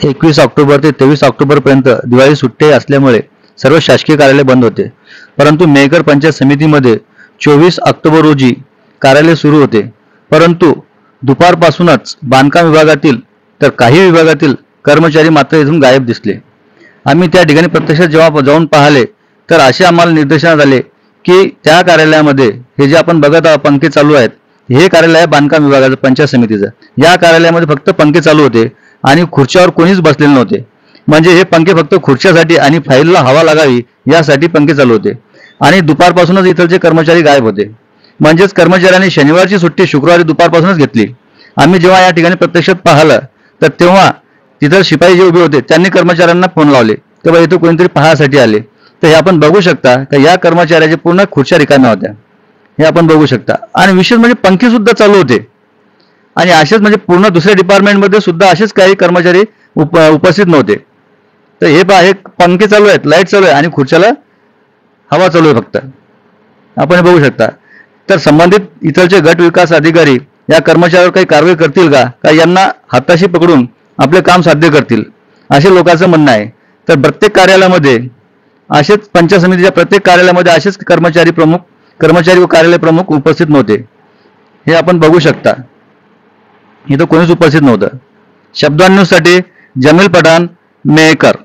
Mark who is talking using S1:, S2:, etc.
S1: 21 October ते 23 ऑक्टोबरपर्यंत दिवाळी सुट्टी असल्यामुळे सर्व शासकीय कार्यालय बंद होते. परंतु मेहकर पंचायत समितीमध्ये 24 ऑक्टोबर रोजी कार्यालय सुरू होते. परंतु दुपारपासूनच बांधकाम विभागातील तर काही विभागातील कर्मचारी मात्र इथून गायब दिसले. आम्ही त्या ठिकाणी प्रत्यक्षात जेव्हा जाऊन पाहिले तर असे आम्हाला निर्देशनात आले की त्या कार्यालयामध्ये हे जे आपण बघत आहोत पंखे चालू आहेत, हे कार्यालय आहे बांधकाम विभागाचं पंचायत समितीचं. या कार्यालयामध्ये फक्त पंखे चालू होते आणि खुर्च्यावर कोणीच बसलेले नव्हते. म्हणजे हे पंखे फक्त खुर्च्यासाठी आणि फाईलला हवा लागावी यासाठी पंखे चालू होते. आणि दुपारपासूनच इथलचे कर्मचारी गायब होते. म्हणजेच कर्मचाऱ्यांनी शनिवारची सुट्टी शुक्रवारी दुपारपासूनच घेतली. आम्ही जेव्हा या ठिकाणी प्रत्यक्षात पाहिलं तर तेव्हा तिथं शिपाई जे उभे होते त्यांनी कर्मचाऱ्यांना फोन लावले तेव्हा इथं कोणीतरी पाहण्यासाठी आले. तर हे आपण बघू शकता की या कर्मचाऱ्याचे पूर्ण खुर्च्या रिकाम्या होत्या, हे आपण बघू शकता. आणि विशेष म्हणजे पंखे सुद्धा चालू होते. आणि असेच म्हणजे पूर्ण दुसऱ्या डिपार्टमेंटमध्ये सुद्धा असेच काही कर्मचारी उपस्थित नव्हते. तर हे पहा, हे पंखे चालू आहेत, लाईट चालू आहे आणि खुर्च्याला हवा चालू आहे फक्त, आपण हे बघू शकता. तर संबंधित इथलचे गट विकास अधिकारी या कर्मचाऱ्यावर काही कारवाई करतील का यांना हाताशी पकडून आपले काम साध्य करतील असे लोकांचं म्हणणं आहे. तर प्रत्येक कार्यालयामध्ये असेच पंचायत समितीच्या प्रत्येक कार्यालयामध्ये असेच कर्मचारी व कार्यालय प्रमुख उपस्थित नव्हते, हे आपण बघू शकता. इथं कोणीच उपस्थित नव्हतं. शब्दांसाठी जमील पठाण, मेहकर.